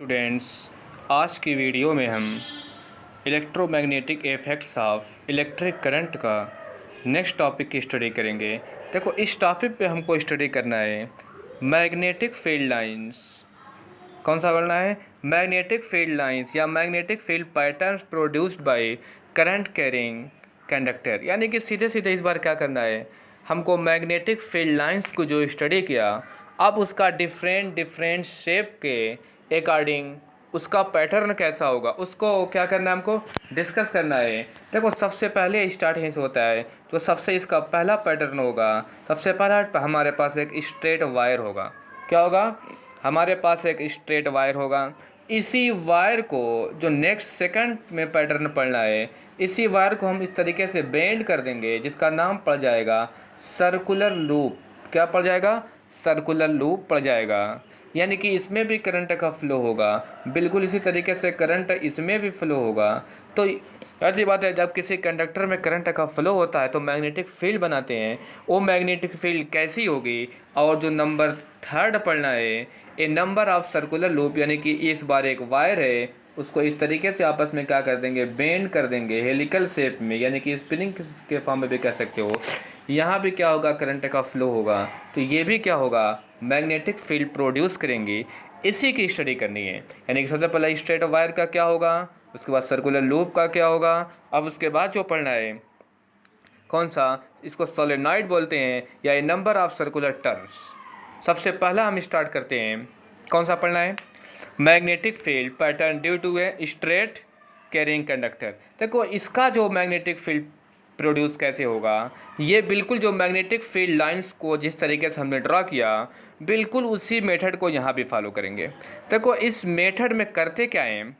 Students, आज की video में हम electromagnetic effects of electric current का नेक्स्ट टॉपिक की स्टडी करेंगे। देखो, इस टॉपिक पे हमको स्टडी करना है मैग्नेटिक फील्ड लाइंस। कौन सा करना है? मैग्नेटिक फील्ड लाइंस या magnetic field patterns produced by current carrying conductor. यानी कि सीधे सीधे इस बार क्या करना है, हमको मैग्नेटिक फील्ड लाइंस को जो स्टडी किया, अब उसका डिफरेंट शेप के अकॉर्डिंग उसका पैटर्न कैसा होगा, उसको क्या करना है, हमको डिस्कस करना है। देखो, सबसे पहले स्टार्ट यहीं से होता है, तो सबसे इसका पहला पैटर्न होगा, सबसे पहला हमारे पास एक स्ट्रेट वायर होगा। क्या होगा? हमारे पास एक स्ट्रेट वायर होगा। इसी वायर को जो नेक्स्ट सेकंड में पैटर्न पढ़ना है, इसी वायर को हम इस तरीके से बेंड कर देंगे जिसका नाम पड़ जाएगा सर्कुलर लूप। क्या पड़ जाएगा? सर्कुलर लूप पड़ जाएगा। यानी कि इसमें भी करंट का फ्लो होगा, बिल्कुल इसी तरीके से करंट इसमें भी फ्लो होगा। तो ऐसी बात है, जब किसी कंडक्टर में करंट का फ्लो होता है तो मैग्नेटिक फील्ड बनाते हैं। वो मैग्नेटिक फील्ड कैसी होगी, और जो नंबर थर्ड पढ़ना है, ए नंबर ऑफ सर्कुलर लूप, यानी कि इस बार एक वायर है, उसको इस तरीके से आपस में क्या कर देंगे, बेंड कर देंगे हेलिकल शेप में, यानी कि स्पिनिंग के फॉर्म में भी कह सकते हो। यहाँ भी क्या होगा, करंट का फ्लो होगा। तो ये भी क्या होगा, मैग्नेटिक फील्ड प्रोड्यूस करेंगे। इसी की स्टडी करनी है। यानी कि सबसे पहले स्ट्रेट वायर का क्या होगा, उसके बाद सर्कुलर लूप का क्या होगा। अब उसके बाद जो पढ़ना है कौन सा, इसको सोलेनॉइड बोलते हैं या ए नंबर ऑफ सर्कुलर टर्न्स। सबसे पहला हम स्टार्ट करते हैं, कौन सा पढ़ना है, magnetic field pattern due to a straight carrying conductor. देखो, इसका जो मैग्नेटिक फील्ड प्रोड्यूस कैसे होगा, ये बिल्कुल जो मैग्नेटिक फील्ड लाइंस को जिस तरीके से हमने ड्रा किया, बिल्कुल उसी मेथड को यहाँ भी फॉलो करेंगे। देखो, इस मेथड में करते क्या है,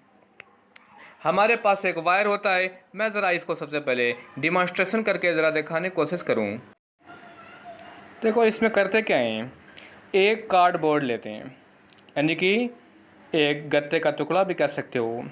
हमारे पास एक वायर होता है। मैं ज़रा इसको सबसे पहले डिमॉन्स्ट्रेशन करके ज़रा दिखाने की कोशिश करूँ। देखो, इसमें करते क्या हैं, एक कार्डबोर्ड लेते हैं, यानी कि एक गत्ते का टुकड़ा भी कह सकते हो।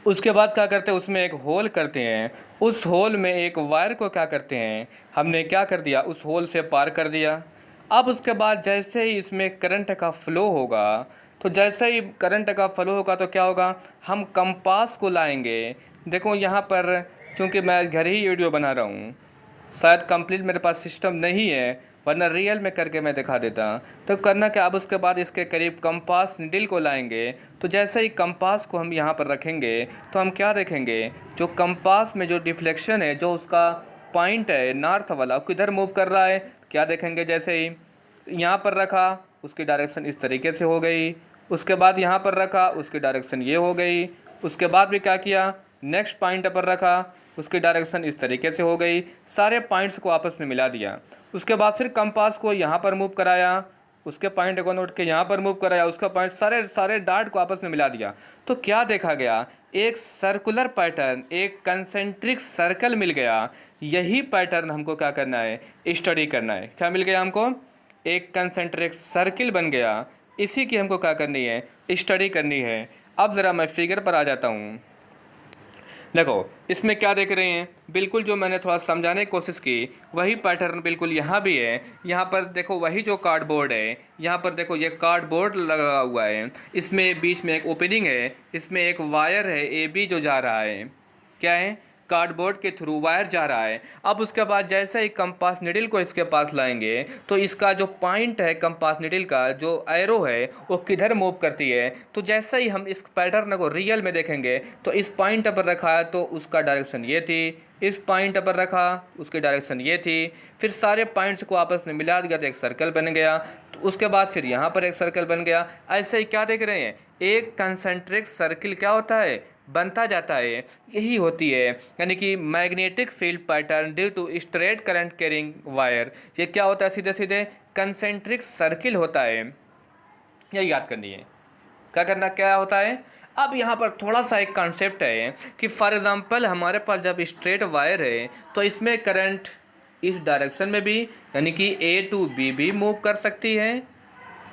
उसके बाद क्या करते हैं, उसमें एक होल करते हैं। उस होल में एक वायर को क्या करते हैं, हमने क्या कर दिया, उस होल से पार कर दिया। अब उसके बाद जैसे ही इसमें करंट का फ्लो होगा, तो जैसे ही करंट का फ्लो होगा तो क्या होगा, हम कंपास को लाएंगे। देखो, यहाँ पर चूँकि मैं घर ही वीडियो बना रहा हूँ, शायद कंप्लीट मेरे पास सिस्टम नहीं है, वरना रियल में करके मैं दिखा देता। तो करना क्या, अब उसके बाद इसके करीब कंपास नीडल को लाएंगे। तो जैसे ही कंपास को हम यहाँ पर रखेंगे तो हम क्या देखेंगे, जो कंपास में जो डिफ्लेक्शन है, जो उसका पॉइंट है नॉर्थ वाला, किधर मूव कर रहा है, क्या देखेंगे, जैसे ही यहाँ पर रखा उसकी डायरेक्शन इस तरीके से हो गई, उसके बाद यहाँ पर रखा उसकी डायरेक्शन ये हो गई, उसके बाद भी क्या किया, नेक्स्ट पॉइंट पर रखा उसकी डायरेक्शन इस तरीके से हो गई। सारे पॉइंट्स को आपस में मिला दिया। उसके बाद फिर कंपास को यहाँ पर मूव कराया, उसके पॉइंट को नोट के यहाँ पर मूव कराया, उसका पॉइंट सारे डार्ट को आपस में मिला दिया। तो क्या देखा गया, एक सर्कुलर पैटर्न, एक कंसेंट्रिक सर्कल मिल गया। यही पैटर्न हमको क्या करना है, स्टडी करना है। क्या मिल गया हमको, एक कंसेंट्रिक सर्किल बन गया। इसी की हमको क्या करनी है, स्टडी करनी है। अब ज़रा मैं फिगर पर आ जाता हूँ। देखो, इसमें क्या देख रहे हैं, बिल्कुल जो मैंने थोड़ा समझाने की कोशिश की, वही पैटर्न बिल्कुल यहाँ भी है। यहाँ पर देखो, वही जो कार्डबोर्ड है, यहाँ पर देखो ये कार्डबोर्ड लगा हुआ है, इसमें बीच में एक ओपनिंग है, इसमें एक वायर है ए बी जो जा रहा है। क्या है, कार्डबोर्ड के थ्रू वायर जा रहा है। अब उसके बाद जैसे ही कंपास निडल को इसके पास लाएंगे, तो इसका जो पॉइंट है कंपास निडल का, जो एरो है, वो किधर मूव करती है। तो जैसे ही हम इस पैटर्न को रियल में देखेंगे, तो इस पॉइंट पर रखा है तो उसका डायरेक्शन ये थी, इस पॉइंट पर रखा उसकी डायरेक्शन ये थी। फिर सारे पॉइंट्स को आपस में मिला दिया तो एक सर्कल बन गया। तो उसके बाद फिर यहाँ पर एक सर्कल बन गया। ऐसे ही क्या देख रहे हैं, एक कंसेंट्रिक सर्किल क्या होता है, बनता जाता है। यही होती है, यानी कि magnetic field pattern due to straight current carrying wire. ये क्या होता है, सीधे सीधे कंसेंट्रिक सर्किल होता है। यही याद करनी है, क्या करना, क्या होता है। अब यहाँ पर थोड़ा सा एक कॉन्सेप्ट है कि फॉर एग्जांपल हमारे पास जब स्ट्रेट वायर है, तो इसमें करंट इस डायरेक्शन में भी, यानी कि ए टू बी भी मूव कर सकती है।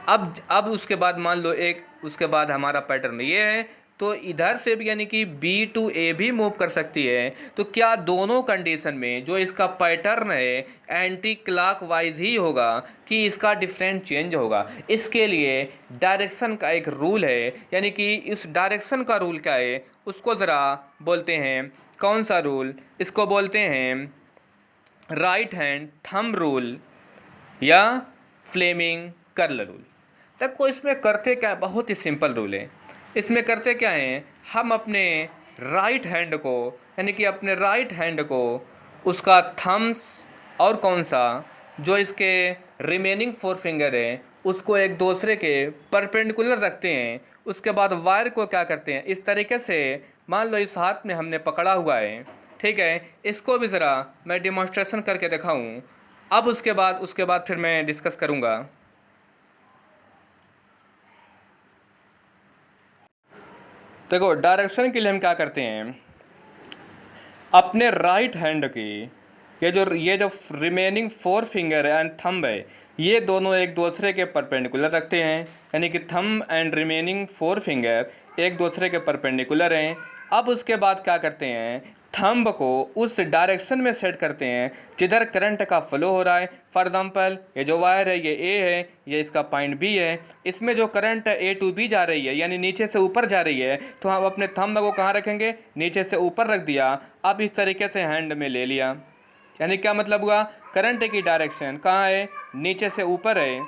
अब उसके बाद मान लो एक, उसके बाद हमारा पैटर्न ये है, तो इधर से भी यानी कि बी टू ए भी मूव कर सकती है। तो क्या दोनों कंडीशन में जो इसका पैटर्न है एंटी क्लॉकवाइज ही होगा कि इसका डिफरेंट चेंज होगा? इसके लिए डायरेक्शन का एक रूल है, यानी कि इस डायरेक्शन का रूल क्या है उसको ज़रा बोलते हैं। कौन सा रूल? इसको बोलते हैं राइट हैंड थंब रूल या फ्लेमिंग कर्ल रूल। देखो इसमें करते क्या, बहुत ही सिंपल रूल है। इसमें करते क्या हैं, हम अपने राइट हैंड को यानी कि अपने राइट हैंड को उसका थम्स और कौन सा जो इसके रिमेनिंग 4 फिंगर है उसको एक दूसरे के परपेंडिकुलर रखते हैं। उसके बाद वायर को क्या करते हैं, इस तरीके से मान लो इस हाथ में हमने पकड़ा हुआ है, ठीक है। इसको भी ज़रा मैं डिमॉन्स्ट्रेशन करके दिखाऊं। अब उसके बाद फिर मैं डिस्कस करूंगा। देखो डायरेक्शन के लिए हम क्या करते हैं, अपने राइट हैंड की ये जो रिमेनिंग 4 फिंगर है एंड थंब है, ये दोनों एक दूसरे के परपेंडिकुलर रखते हैं, यानी कि थंब एंड रिमेनिंग 4 फिंगर एक दूसरे के परपेंडिकुलर हैं। अब उसके बाद क्या करते हैं, थंब को उस डायरेक्शन में सेट करते हैं जिधर करंट का फ्लो हो रहा है। फॉर एग्जांपल ये जो वायर है ये ए है, ये इसका पॉइंट बी है। इसमें जो करंट ए टू बी जा रही है यानी नीचे से ऊपर जा रही है, तो हम अपने थंब को कहाँ रखेंगे, नीचे से ऊपर रख दिया। अब इस तरीके से हैंड में ले लिया, यानी क्या मतलब हुआ, करंट की डायरेक्शन कहाँ है, नीचे से ऊपर है।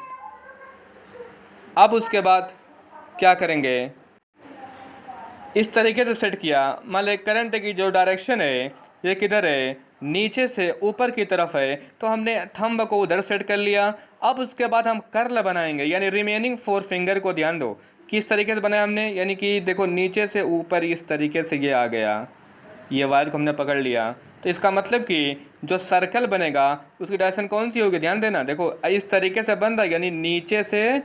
अब उसके बाद क्या करेंगे, इस तरीके से सेट किया। मान लो करंट की जो डायरेक्शन है ये किधर है, नीचे से ऊपर की तरफ है, तो हमने थंब को उधर सेट कर लिया। अब उसके बाद हम कर्ल बनाएंगे, यानी रिमेनिंग 4 फिंगर को ध्यान दो किस तरीके से बनाया हमने, यानी कि देखो नीचे से ऊपर इस तरीके से ये आ गया, ये वायर को हमने पकड़ लिया। तो इसका मतलब कि जो सर्कल बनेगा उसकी डायरेक्शन कौन सी होगी, ध्यान देना। देखो इस तरीके से बन रहा है, यानी नीचे से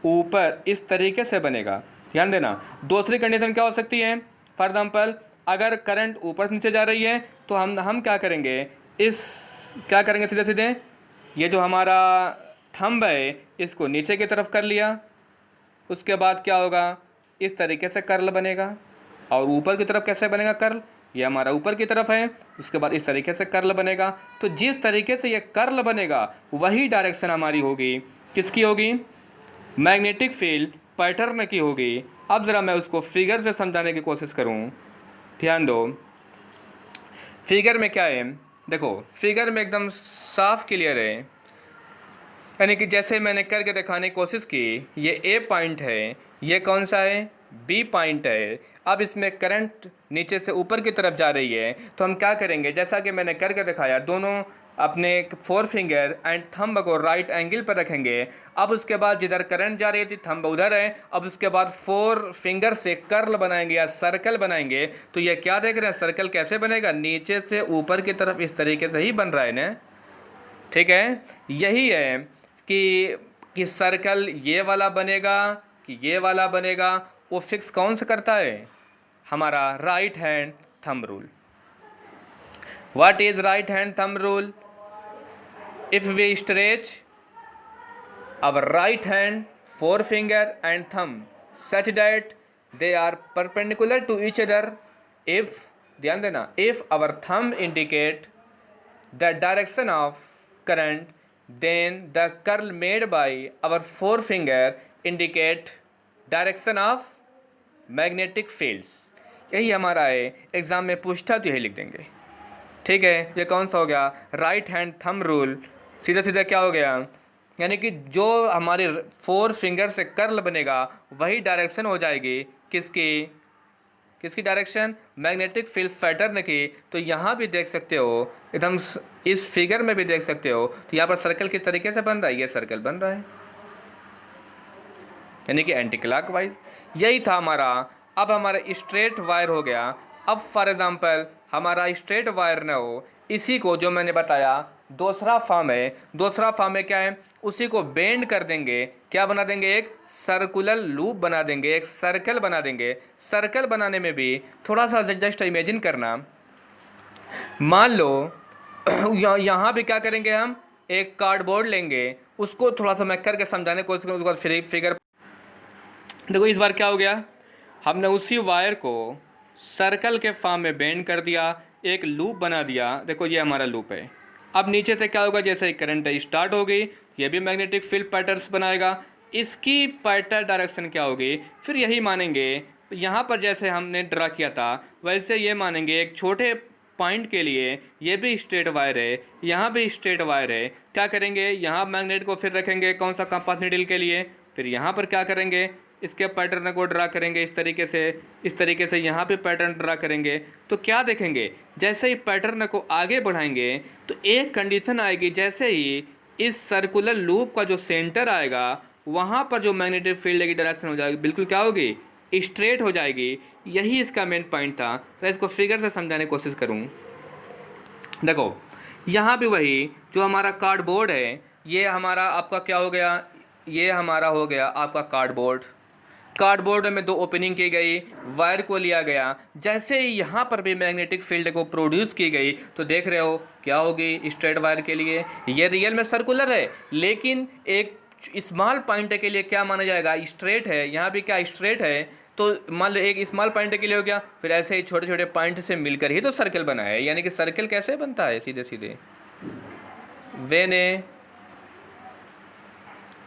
ऊपर इस तरीके से बनेगा, ध्यान देना। दूसरी कंडीशन क्या हो सकती है, फॉर एग्जांपल अगर करंट ऊपर से नीचे जा रही है तो हम क्या करेंगे, क्या करेंगे, सीधे सीधे ये जो हमारा थंब है इसको नीचे की तरफ कर लिया। उसके बाद क्या होगा, इस तरीके से कर्ल बनेगा। और ऊपर की तरफ कैसे बनेगा कर्ल, ये हमारा ऊपर की तरफ है, उसके बाद इस तरीके से कर्ल बनेगा। तो जिस तरीके से ये कर्ल बनेगा वही डायरेक्शन हमारी होगी, किसकी होगी, मैग्नेटिक फील्ड पैटर्न की होगी। अब ज़रा मैं उसको फिगर से समझाने की कोशिश करूं, ध्यान दो। फिगर में क्या है, देखो फिगर में एकदम साफ क्लियर है, यानी कि जैसे मैंने करके दिखाने की कोशिश की, ये ए पॉइंट है, ये कौन सा है, बी पॉइंट है। अब इसमें करंट नीचे से ऊपर की तरफ जा रही है, तो हम क्या करेंगे, जैसा कि मैंने करके दिखाया, दोनों अपने 4 फिंगर एंड थंब को राइट एंगल पर रखेंगे। अब उसके बाद जिधर करंट जा रही थी थंब उधर है। अब उसके बाद 4 फिंगर से कर्ल बनाएंगे या सर्कल बनाएंगे। तो ये क्या देख रहे हैं, सर्कल कैसे बनेगा, नीचे से ऊपर की तरफ इस तरीके से ही बन रहा है ना, ठीक है। यही है कि सर्कल ये वाला बनेगा कि ये वाला बनेगा, वो फिक्स कौन सा करता है, हमारा right hand thumb rule. What is right hand thumb rule, if we stretch our right hand 4 finger and thumb such that they are perpendicular to each other, if ध्यान देना, if our thumb indicate the direction of current, then the curl made by our 4 finger indicate direction of magnetic fields। यही हमारा है, exam में पूछता तो यही लिख देंगे, ठीक है। ये कौन सा हो गया, राइट हैंड थंब रूल। सीधा सीधा क्या हो गया, यानी कि जो हमारे 4 फिंगर से कर्ल बनेगा वही डायरेक्शन हो जाएगी, किसकी डायरेक्शन, मैग्नेटिक फील्ड पैटर्न की। तो यहाँ भी देख सकते हो, एकदम इस फिगर में भी देख सकते हो, तो यहाँ पर सर्कल किस तरीके से बन रहा है, ये सर्कल बन रहा है, यानी कि एंटी क्लॉकवाइज। यही था हमारा। अब हमारा स्ट्रेट वायर हो गया। अब फॉर एग्जांपल हमारा स्ट्रेट वायर ना हो, इसी को जो मैंने बताया दूसरा फॉर्म है। दूसरा फॉर्म है क्या है, उसी को बेंड कर देंगे, क्या बना देंगे, एक सर्कुलर लूप बना देंगे, एक सर्कल बना देंगे। सर्कल बनाने में भी थोड़ा सा जस्ट इमेजिन करना, मान लो यहाँ भी क्या करेंगे, हम एक कार्डबोर्ड लेंगे, उसको थोड़ा सा मैं करके समझाने की कोशिश करूँ, उसके बाद फिगर। देखो इस बार क्या हो गया, हमने उसी वायर को सर्कल के फॉर्म में बेंड कर दिया, एक लूप बना दिया। देखो ये हमारा लूप है। अब नीचे से क्या होगा, जैसे ही करंट स्टार्ट हो गई ये भी मैग्नेटिक फील्ड पैटर्न्स बनाएगा। इसकी पैटर्न डायरेक्शन क्या होगी, फिर यही मानेंगे यहाँ पर जैसे हमने ड्रा किया था वैसे ये मानेंगे एक छोटे पॉइंट के लिए ये भी स्ट्रेट वायर है, यहाँ भी स्ट्रेट वायर है। क्या करेंगे, यहाँ मैग्नेट को फिर रखेंगे कौन सा, कंपास नीडल के लिए। फिर यहाँ पर क्या करेंगे, इसके पैटर्न को ड्रा करेंगे इस तरीके से यहाँ पे पैटर्न ड्रा करेंगे। तो क्या देखेंगे, जैसे ही पैटर्न को आगे बढ़ाएंगे तो एक कंडीशन आएगी, जैसे ही इस सर्कुलर लूप का जो सेंटर आएगा वहाँ पर जो मैग्नेटिक फील्ड की डायरेक्शन हो जाएगी बिल्कुल क्या होगी, स्ट्रेट हो जाएगी। यही इसका मेन पॉइंट था। तो इसको फिगर से समझाने की कोशिश करूँ। देखो यहाँ भी वही जो हमारा कार्डबोर्ड है, ये हमारा आपका क्या हो गया, ये हमारा हो गया आपका कार्डबोर्ड में दो ओपनिंग की गई, वायर को लिया गया। जैसे ही यहाँ पर भी मैग्नेटिक फील्ड को प्रोड्यूस की गई तो देख रहे हो क्या होगी, स्ट्रेट वायर के लिए ये रियल में सर्कुलर है, लेकिन एक स्मॉल पॉइंट के लिए क्या माना जाएगा, स्ट्रेट है। यहाँ भी क्या स्ट्रेट है, तो मान लो एक स्मॉल पॉइंट के लिए हो गया, फिर ऐसे ही छोटे छोटे पॉइंट से मिलकर ही तो सर्कल बना है। यानी कि सर्कल कैसे बनता है, सीधे सीधे when a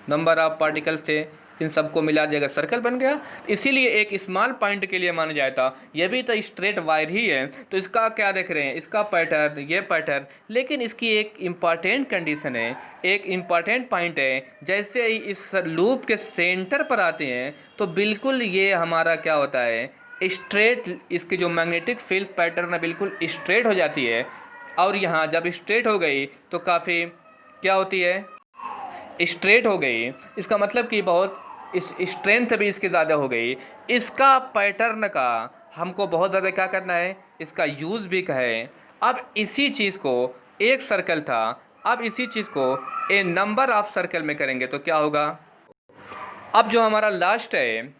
number of particles थे, इन सबको मिला दिया सर्कल बन गया। इसीलिए एक स्मॉल पॉइंट के लिए माना जाता, ये भी तो स्ट्रेट वायर ही है। तो इसका क्या देख रहे हैं, इसका पैटर्न, ये पैटर्न, लेकिन इसकी एक इम्पॉर्टेंट कंडीशन है, एक इम्पॉर्टेंट पॉइंट है। जैसे ही इस लूप के सेंटर पर आते हैं तो बिल्कुल ये हमारा क्या होता है, स्ट्रेट, इसकी जो मैग्नेटिक फील्ड पैटर्न है बिल्कुल स्ट्रेट हो जाती है। और यहाँ जब स्ट्रेट हो गई तो काफ़ी क्या होती है, स्ट्रेट हो गई। इसका मतलब कि बहुत स्ट्रेंथ भी इसकी ज़्यादा हो गई। इसका पैटर्न का हमको बहुत ज़्यादा क्या करना है, इसका यूज़ भी है। अब इसी चीज़ को, एक सर्कल था, अब इसी चीज़ को ए नंबर ऑफ सर्कल में करेंगे तो क्या होगा। अब जो हमारा लास्ट है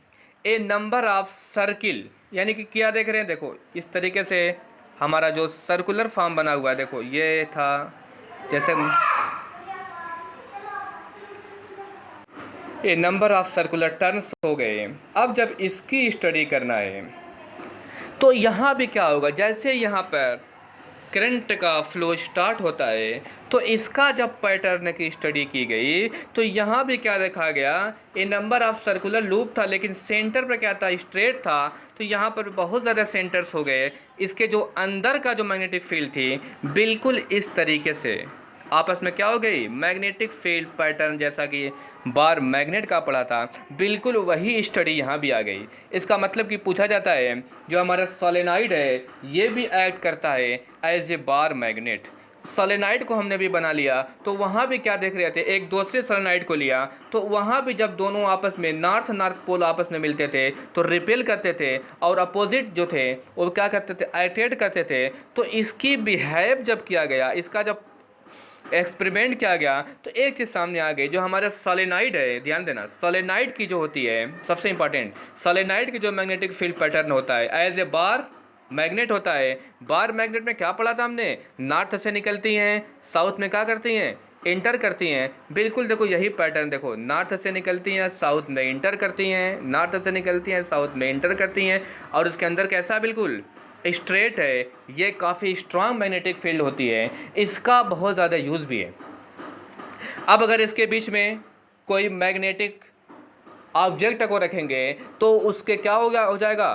ए नंबर ऑफ सर्किल, यानी कि क्या देख रहे हैं, देखो इस तरीके से हमारा जो सर्कुलर फॉर्म बना हुआ है, देखो ये था, जैसे ये नंबर ऑफ सर्कुलर टर्न्स हो गए। अब जब इसकी स्टडी करना है तो यहाँ भी क्या होगा, जैसे यहाँ पर करंट का फ्लो स्टार्ट होता है तो इसका जब पैटर्न की स्टडी की गई तो यहाँ भी क्या देखा गया, ये नंबर ऑफ सर्कुलर लूप था लेकिन सेंटर पर क्या था, स्ट्रेट था। तो यहाँ पर बहुत ज़्यादा सेंटर्स हो गए। इसके जो अंदर का जो मैग्नेटिक फील्ड थी बिल्कुल इस तरीके से आपस में क्या हो गई, मैग्नेटिक फील्ड पैटर्न, जैसा कि बार मैग्नेट का पढ़ा था बिल्कुल वही स्टडी यहाँ भी आ गई। इसका मतलब कि पूछा जाता है जो हमारा सोलेनॉइड है ये भी एक्ट करता है as a bar magnet. Solenoid को हमने भी बना लिया तो वहाँ भी क्या देख रहे थे, एक दूसरे सोलेनॉइड को लिया तो वहाँ भी जब दोनों आपस में नॉर्थ पोल आपस में मिलते थे तो रिपेल करते थे, और अपोजिट जो थे वो क्या करते थे, अट्रैक्ट करते थे। तो इसकी बिहेव जब किया गया, इसका जब एक्सपेरिमेंट किया गया तो एक चीज़ सामने आ गई, जो हमारा सोलेनॉइड है, ध्यान देना, सोलेनॉइड की जो होती है सबसे इंपॉर्टेंट, सोलेनॉइड की जो मैग्नेटिक फील्ड पैटर्न होता है एज ए बार मैग्नेट होता है। बार मैग्नेट में क्या पढ़ा था हमने, नॉर्थ से निकलती हैं, साउथ में क्या करती हैं, इंटर करती हैं। बिल्कुल देखो यही पैटर्न, देखो नॉर्थ से निकलती हैं, साउथ में इंटर करती हैं, नॉर्थ से निकलती हैं, साउथ में इंटर करती हैं, और उसके अंदर कैसा बिल्कुल स्ट्रेट है। ये काफ़ी स्ट्रांग मैग्नेटिक फील्ड होती है, इसका बहुत ज़्यादा यूज़ भी है। अब अगर इसके बीच में कोई मैग्नेटिक ऑब्जेक्ट को रखेंगे तो उसके क्या हो जाएगा,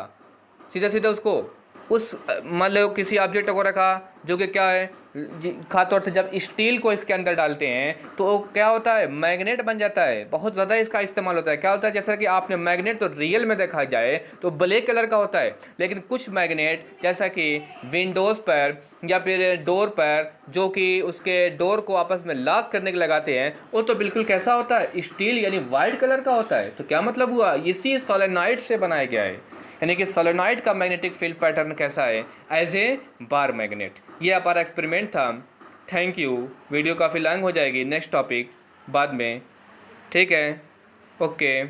सीधे सीधे उसको उस मान लो किसी ऑब्जेक्ट को रखा जो कि क्या है, खासतौर से जब स्टील को इसके अंदर डालते हैं तो क्या होता है, मैग्नेट बन जाता है। बहुत ज़्यादा इसका इस्तेमाल होता है। क्या होता है, जैसा कि आपने मैग्नेट तो रियल में देखा जाए तो ब्लैक कलर का होता है, लेकिन कुछ मैग्नेट जैसा कि विंडोज़ पर या फिर डोर पर जो कि उसके डोर को आपस में लॉक करने के लगाते हैं वो तो बिल्कुल कैसा होता है, स्टील यानी वाइट कलर का होता है। तो क्या मतलब हुआ, इसी सोलेनॉइड से बनाया गया है। यानी कि सोलेनॉइड का मैग्नेटिक फील्ड पैटर्न कैसा है, एज ए बार मैग्नेट। ये हमारा एक्सपेरिमेंट था। Thank you. वीडियो काफ़ी लॉन्ग हो जाएगी, नेक्स्ट टॉपिक बाद में, ठीक है, ओके।